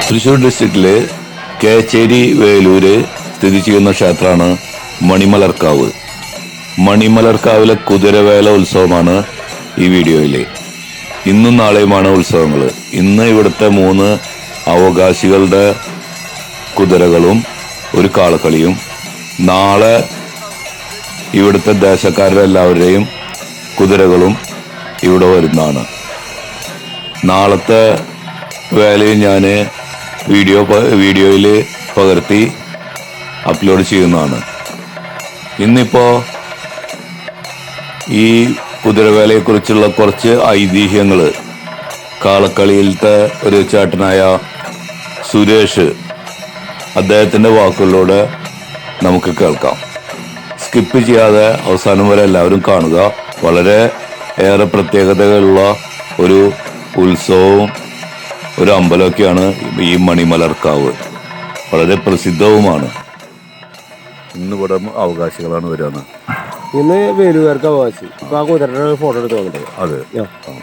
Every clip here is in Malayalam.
തൃശ്ശൂർ ഡിസ്ട്രിക്റ്റിലെ കേച്ചേരി വേലൂര് സ്ഥിതി ചെയ്യുന്ന ക്ഷേത്രമാണ് മണിമലർക്കാവ്. മണിമലർക്കാവിലെ കുതിരവേല ഉത്സവമാണ് ഈ വീഡിയോയിലെ. ഇന്നും നാളെയുമാണ് ഉത്സവങ്ങൾ. ഇന്ന് ഇവിടുത്തെ 3 അവകാശികളുടെ കുതിരകളും ഒരു കാളക്കളിയും, നാളെ ഇവിടുത്തെ ദേശക്കാരുടെ എല്ലാവരുടെയും കുതിരകളും ഇവിടെ വരുന്നതാണ്. നാളത്തെ വേലയും ഞാൻ വീഡിയോയിൽ പകർത്തി അപ്ലോഡ് ചെയ്യുന്നതാണ്. ഇന്നിപ്പോൾ ഈ കുതിരവേലയെക്കുറിച്ചുള്ള കുറച്ച് ഐതിഹ്യങ്ങൾ കാളക്കളിയിലത്തെ ഒരു ചേട്ടനായ സുരേഷ് അദ്ദേഹത്തിൻ്റെ വാക്കുകളിലൂടെ നമുക്ക് കേൾക്കാം. സ്കിപ്പ് ചെയ്യാതെ അവസാനം വരെ എല്ലാവരും കാണുക. വളരെ ഏറെ പ്രത്യേകതകളുള്ള ഒരു ഉത്സവവും ഒരു അമ്പലമൊക്കെയാണ് ഈ മണിമലർക്കാവ്. വളരെ പ്രസിദ്ധവുമാണ്. ഇന്നിവിടെ അവകാശികളാണ് വരുന്നത്. ഇന്ന് വേലുകാർക്ക് അവകാശി. ഇപ്പൊ ആ കുതിരയുടെ ഫോട്ടോ എടുത്ത് വന്നിട്ട് അതെ.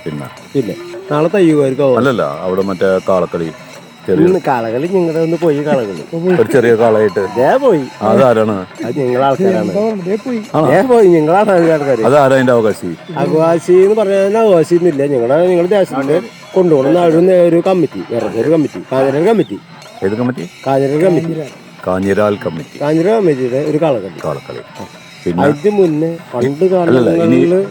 പിന്നെ നാളെ തയ്യുകാർക്ക് അവകാശി. അല്ലല്ല, അവിടെ മറ്റേ കാളക്കളി കാളകളി നിങ്ങളുടെ ഒന്ന് പോയി കാളകളി ഒരു ചെറിയ കാളായിട്ട് പോയി. അതാരാണ്? അത് നിങ്ങളെ ആൾക്കാരാണ്. പോയി നിങ്ങളാണ് ആൾക്കാർ. അതാരാ അതിന്റെ അവകാശി? അവകാശി എന്ന് പറഞ്ഞാൽ അവകാശി ഒന്നുമില്ല. നിങ്ങളുടെ ദേശത്തിന്റെ കൊണ്ടുപോകുന്ന ഒരു കമ്മിറ്റി, ഒരു കമ്മിറ്റി, കാഞ്ഞിരൽ കമ്മിറ്റി. ഏത് കമ്മിറ്റി? കാഞ്ഞിരൽ കമ്മിറ്റി. കാഞ്ഞിരാൽ കമ്മിറ്റി. കാഞ്ഞിരൽ കമ്മിറ്റിയുടെ ഒരു കാളക്കളി. അതിന് മുന്നേ പണ്ട് കാലങ്ങളില്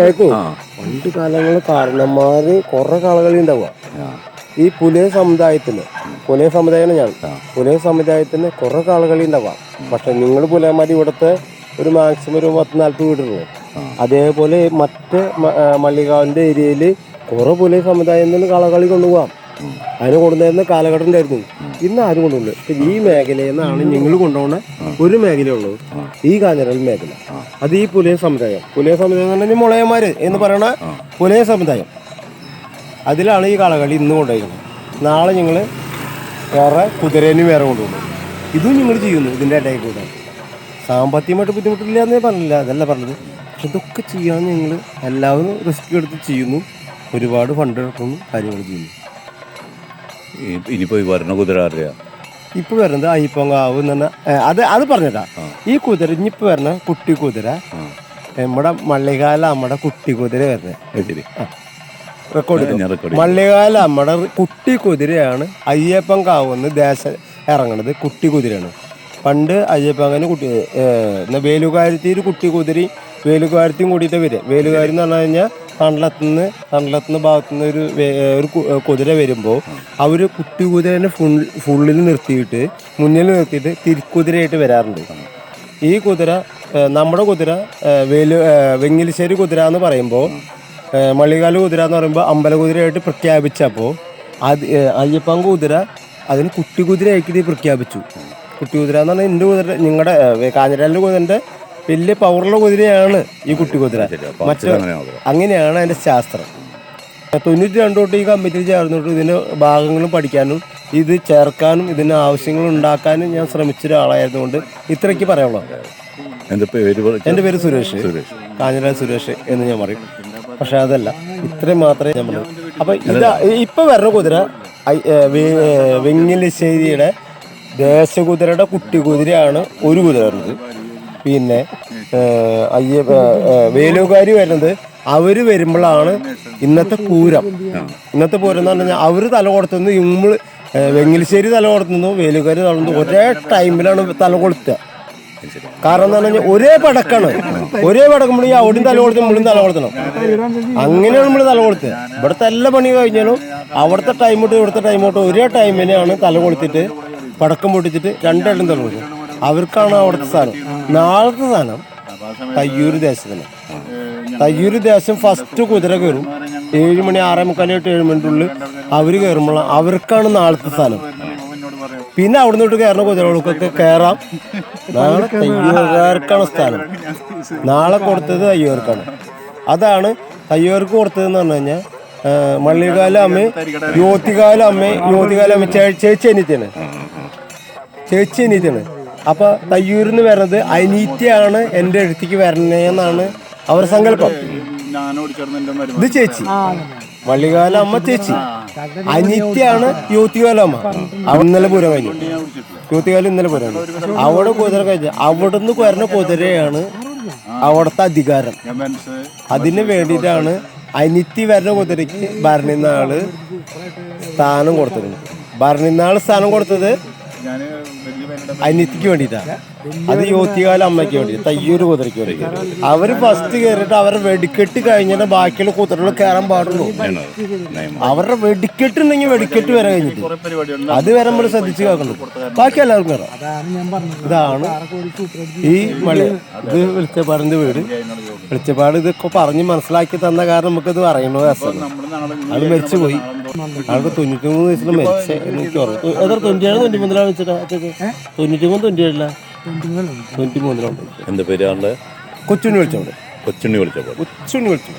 കേൾക്കും, പണ്ട് കാലങ്ങളിൽ കാരണന്മാര് കുറെ കാളകളി ഉണ്ടാവുക. ഈ പുലയ സമുദായമാണ് ഞാൻ. പുലയ സമുദായത്തിന് കുറെ കാളകളി ഉണ്ടാവാം. പക്ഷെ നിങ്ങൾ പുലയന്മാർ ഇവിടുത്തെ ഒരു മാക്സിമം ഒരു 10-40 വീടുള്ളൂ. അതേപോലെ മറ്റ് മള്ളികാവിന്റെ ഏരിയയിൽ കുറെ പുലയ സമുദായം തന്നെ കാളകളി കൊണ്ടുപോകാം. അതിന് കൊണ്ടുവരുന്ന കാലഘട്ടം ഉണ്ടായിരുന്നു. ഇന്ന് ആരും കൊണ്ടുപോകില്ല. ഈ മേഖലയിൽ നിന്നാണ് നിങ്ങൾ കൊണ്ടുപോകുന്ന ഒരു മേഖലയുള്ളത്, ഈ കാഞ്ഞിരൽ മേഖല. അത് ഈ പുലയ സമുദായം എന്ന് പറഞ്ഞാൽ മുളയന്മാര് എന്ന് പറയുന്ന പുലയ സമുദായം, അതിലാണ് ഈ കാളകളി ഇന്ന് കൊണ്ടുപോയിരിക്കുന്നത്. നാളെ നിങ്ങൾ വേറെ കുതിരേനും വേറെ കൊണ്ടുപോകും. ഇതും നിങ്ങൾ ചെയ്യുന്നു. ഇതിൻ്റെ ഇടയിൽ കൂടെ സാമ്പത്തികമായിട്ട് ബുദ്ധിമുട്ടില്ല എന്നേ പറഞ്ഞില്ല, അതല്ല പറഞ്ഞത്. പക്ഷെ ഇതൊക്കെ ചെയ്യാൻ നിങ്ങൾ എല്ലാവരും റിസ്ക് എടുത്ത് ചെയ്യുന്നു. ഒരുപാട് ഫണ്ട് എടുക്കുന്നു, കാര്യങ്ങൾ ചെയ്യുന്നു. ഇനിയിപ്പോൾ ഈ വരണ കുതിര അറിയാ ഇപ്പോൾ വരുന്നത് അയ്യപ്പങ്കാവ് എന്ന് പറഞ്ഞാൽ അത് പറഞ്ഞിട്ടാ. ഈ കുതിര ഇനിയിപ്പോൾ വരുന്ന കുട്ടി കുതിര നമ്മുടെ മള്ളികാല നമ്മുടെ കുട്ടി കുതിര വരുന്നത് റെക്കോർഡ്. മള്ളികാല നമ്മുടെ കുട്ടി കുതിരയാണ് അയ്യപ്പങ്കാവെന്ന് ദേശം ഇറങ്ങണത്. കുട്ടി കുതിരയാണ്. പണ്ട് അയ്യപ്പങ്ങനെ വേലുകാരത്തി ഒരു കുട്ടി കുതിരയും വേലുകാരത്തിയും കൂടിയിട്ട് വരിക. വേലുകാരി എന്ന് പറഞ്ഞു കഴിഞ്ഞാൽ തണ്ടലത്തുനിന്ന് ഭാഗത്തുനിന്ന് ഒരു കുതിര വരുമ്പോൾ അവർ കുട്ടി കുതിരനെ ഫുള്ളിൽ നിർത്തിയിട്ട് മുന്നിൽ നിർത്തിയിട്ട് തിരുക്കുതിരയായിട്ട് വരാറുണ്ട്. ഈ കുതിര നമ്മുടെ കുതിര വെങ്ങിലിശ്ശേരി കുതിര എന്ന് പറയുമ്പോൾ, മള്ളികാല് കുതിര എന്ന് പറയുമ്പോൾ അമ്പല കുതിരയായിട്ട് പ്രഖ്യാപിച്ചപ്പോൾ അയ്യപ്പൻ കുതിര അതിന് കുട്ടി കുതിരയായിട്ട് പ്രഖ്യാപിച്ചു. കുട്ടി കുതിര എന്ന് പറഞ്ഞാൽ എൻ്റെ കുതിര, നിങ്ങളുടെ കാഞ്ഞിരാലിൻ്റെ കുതിരൻ്റെ വലിയ പവറുള്ള കുതിരയാണ് ഈ കുട്ടി കുതിര. അങ്ങനെയാണ് അതിൻ്റെ ശാസ്ത്രം. 92 തൊട്ട് ഈ കമ്മിറ്റിയിൽ ചേർന്നിട്ട് ഇതിൻ്റെ ഭാഗങ്ങളും പഠിക്കാനും ഇത് ചേർക്കാനും ഇതിൻ്റെ ആവശ്യങ്ങൾ ഉണ്ടാക്കാനും ഞാൻ ശ്രമിച്ച ഒരാളായതുകൊണ്ട് ഇത്രയ്ക്ക് പറയാനുള്ളൂ. എൻ്റെ പേര് സുരേഷ്, കാഞ്ഞിരാൽ സുരേഷ് എന്ന് ഞാൻ പറയും. പക്ഷെ അതല്ല, ഇത്രയും മാത്രമേ ഞാൻ പറയൂ. അപ്പം ഇപ്പം വരുന്ന കുതിര വെങ്ങിലിശ്ശേരിയുടെ ദേശകുതിരയുടെ കുട്ടി കുതിരയാണ് ഒരു കുതിര വരുന്നത്. പിന്നെ വേലുകാരി വരുന്നത് അവർ വരുമ്പോഴാണ് ഇന്നത്തെ പൂരം. ഇന്നത്തെ പൂരം എന്ന് പറഞ്ഞാൽ അവർ തല കൊടുത്തുന്നു, നമ്മൾ വെങ്ങിലിശ്ശേരി തല കൊടുത്തുന്നു, വേലുകാരി തളർന്നു ഒരേ ടൈമിലാണ് തല കൊളുത്തുക. കാരണം എന്ന് പറഞ്ഞാൽ ഒരേ പടക്കുമ്പോൾ അവിടെയും തല കൊടുത്ത് നമ്മളും തല കൊടുത്തണം. അങ്ങനെയാണ് നമ്മൾ തല കൊടുത്തുക. ഇവിടുത്തെ എല്ലാ പണി കഴിഞ്ഞാലും അവിടുത്തെ ടൈം തൊട്ട് ഇവിടുത്തെ ടൈം തൊട്ട് ഒരേ ടൈമിനെയാണ് തല കൊടുത്തിട്ട് പടക്കം പൊട്ടിച്ചിട്ട് രണ്ടായിട്ടും തല കൊടുക്കുക. അവർക്കാണ് അവിടുത്തെ സ്ഥാനം. നാളത്തെ സ്ഥാനം തയ്യൂർ ദേശത്തിന്. തയ്യൂർ ദേശം ഫസ്റ്റ് കുതിര കയറും 7 മണി 6:45 to 7 മണിക്കുള്ളിൽ അവർ കയറുമ്പോൾ അവർക്കാണ് നാളത്തെ സ്ഥാനം. പിന്നെ അവിടെ നിന്നോട്ട് കയറുന്ന കുതിരകൾക്കൊക്കെ കയറാം. നാളെ തയ്യൂർക്കാർക്കാണ് സ്ഥാനം. നാളെ കൊടുത്തത് തയ്യൂർക്കാണ്. അതാണ് തയ്യൂർക്ക് കൊടുത്തതെന്ന് പറഞ്ഞു കഴിഞ്ഞാൽ മള്ളികാല അമ്മ യോത്തികാല അമ്മ ചേച്ചി അനിയത്തിയാണ്. അപ്പോൾ തയ്യൂരിൽ നിന്ന് വരുന്നത് അനീറ്റയാണ് എൻ്റെ അടുത്തേക്ക് വരണേന്നാണ് അവരുടെ സങ്കല്പം. ഇത് ചേച്ചി വള്ളികാല അമ്മ ചേച്ചി, അനിത്യാണ് യൂത്തികാല അമ്മ. അവിടെ ഇന്നലെ പൂരം കഴിഞ്ഞു, യൂത്തികാലം ഇന്നലെ പൂരം കഴിഞ്ഞു. അവിടെ കുതിര കഴിഞ്ഞു, അവിടുന്ന് വരുന്ന കുതിരയാണ് അവിടുത്തെ അധികാരം. അതിന് വേണ്ടിയിട്ടാണ് അനിത്തി വരുന്ന കുതിരയ്ക്ക് ഭരണിനാള് സ്ഥാനം കൊടുത്തിട്ടുണ്ട്. ഭരണിനാള് സ്ഥാനം കൊടുത്തത് അനിത്തിക്ക് വേണ്ടിയിട്ടാണ്, അത് യോത്തികാല അമ്മയ്ക്ക് വേണ്ടി, തയ്യൂര് കുതിരയ്ക്ക് വേണ്ടി. അവര് ഫസ്റ്റ് കയറിയിട്ട് അവരുടെ വെടിക്കെട്ട് കഴിഞ്ഞിട്ട് ബാക്കിയുള്ള കുതിരകൾ കയറാൻ പാടുള്ളൂ. അവരുടെ വെടിക്കെട്ടുണ്ടെങ്കിൽ വെടിക്കെട്ട് വരെ കഴിഞ്ഞിട്ട് അത് വരെ നമ്മൾ ശ്രദ്ധിച്ച് കേൾക്കണം. ബാക്കി എല്ലാവർക്കും കയറാം. ഇതാണ് ഈ മളി. ഇത് വെളിച്ചപ്പാടിന്റെ വീട്. വെളിച്ചപ്പാട് ഇതൊക്കെ പറഞ്ഞ് മനസ്സിലാക്കി തന്ന കാരണം നമുക്കിത് അറിയണോ രസം. അത് മരിച്ചുപോയി. ആൾക്ക് 93 വയസ്സിൽ മരിച്ച എനിക്ക് ഓർമ്മ. എത്ര 97 93 വെച്ചിട്ടാ? 93 97 93 എന്താ പേര് ആളുടെ? കൊച്ചുണ്ണി വിളിച്ചോണ്ട്. കൊച്ചുണ്ണി വിളിച്ചപ്പോൾ കൊച്ചുണ്ണി വിളിച്ചു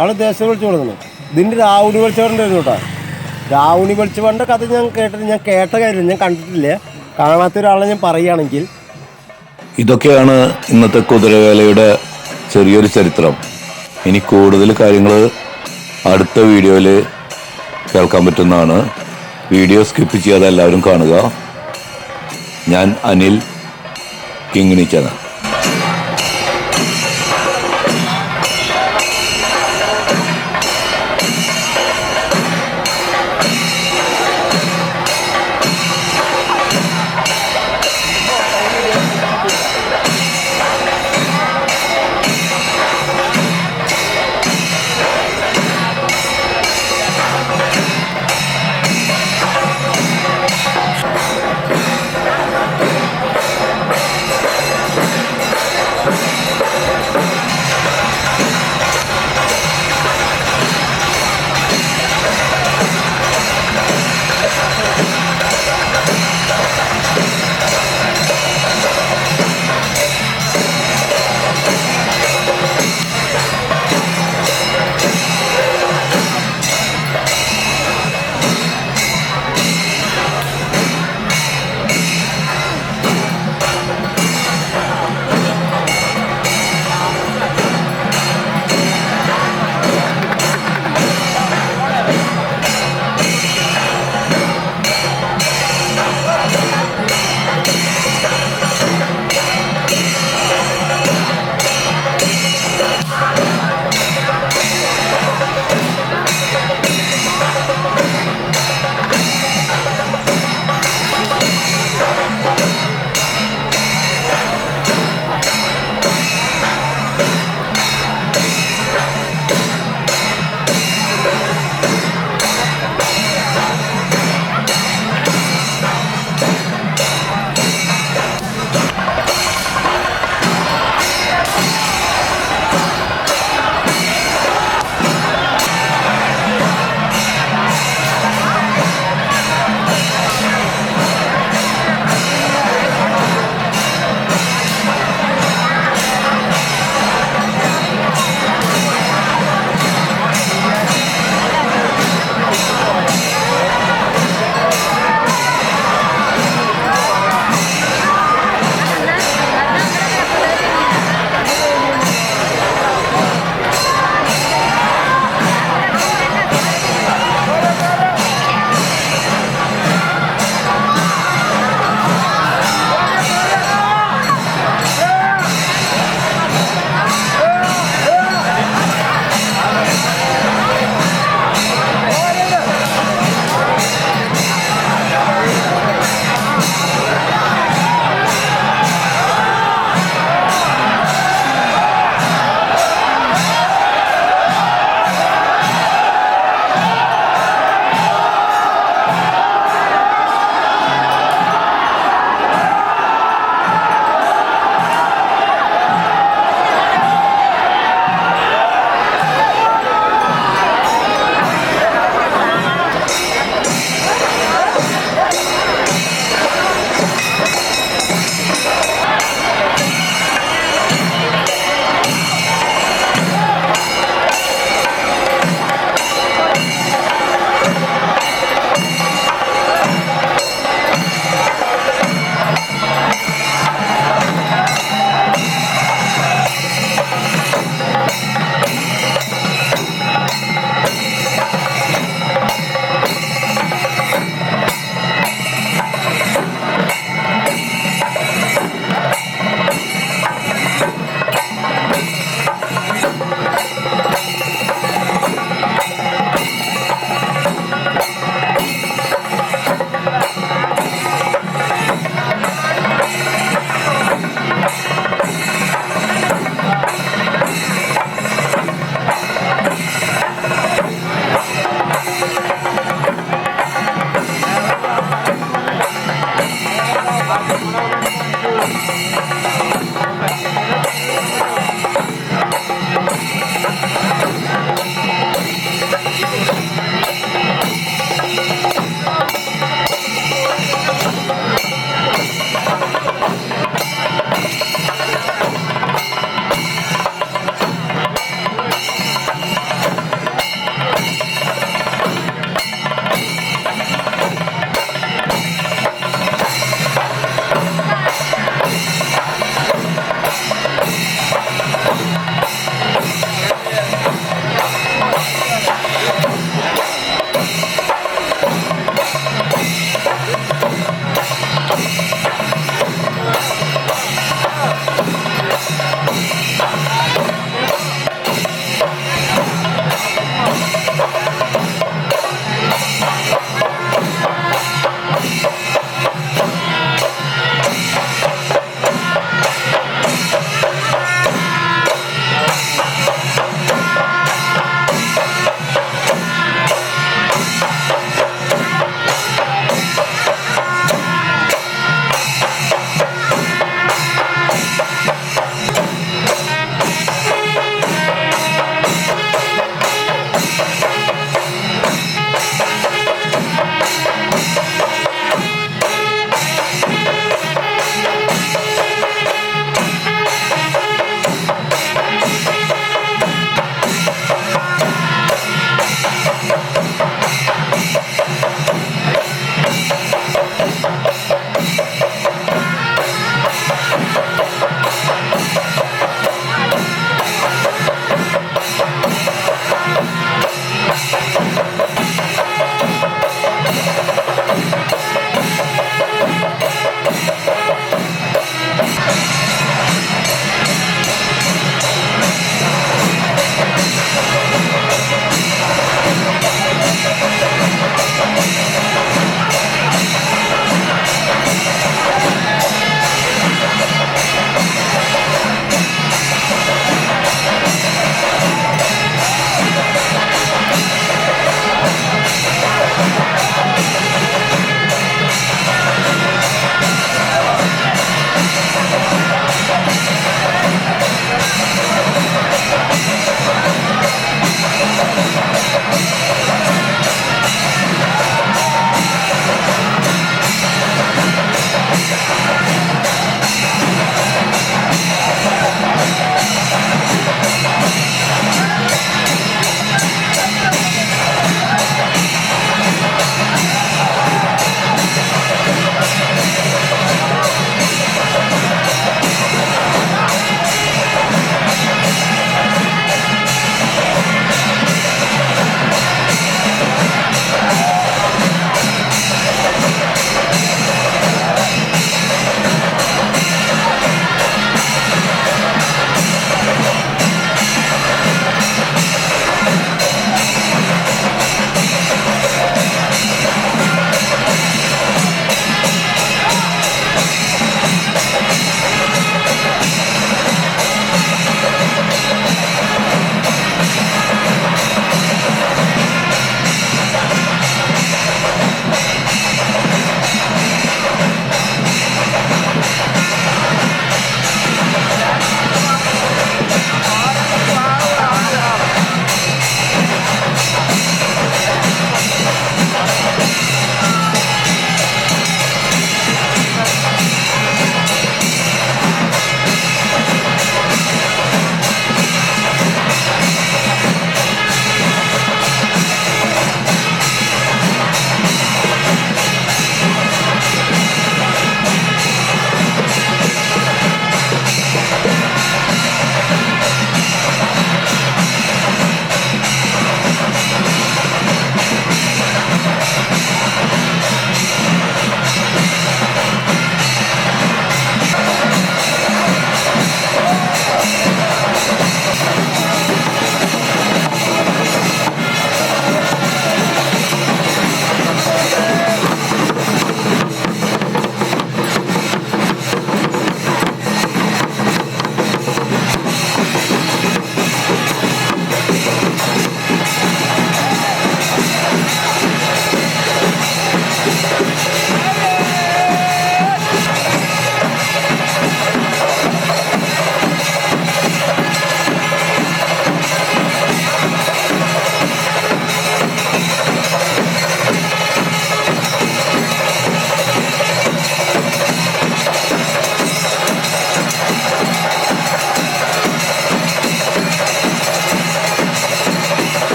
ആള് ദേശം വിളിച്ചു കൊടുക്കുന്നത്. ഇതിന്റെ രാവുണി വിളിച്ചവരുണ്ടായിരുന്നു കേട്ടോ. രാവുണി വിളിച്ചവന്റെ കഥ ഞാൻ കേട്ടിട്ട്, ഞാൻ കേട്ട കാര്യം ഞാൻ കണ്ടിട്ടില്ല. കാണാത്ത ഒരാളെ ഞാൻ പറയുകയാണെങ്കിൽ ഇതൊക്കെയാണ് ഇന്നത്തെ കുതിരവേലയുടെ ചെറിയൊരു ചരിത്രം. ഇനി കൂടുതൽ കാര്യങ്ങൾ അടുത്ത വീഡിയോയിൽ കേൾക്കാൻ പറ്റുന്നതാണ്. വീഡിയോ സ്കിപ്പ് ചെയ്യാതെ എല്ലാവരും കാണുക. ഞാൻ അനിൽ, കിങ്ങിണി ചാനൽ.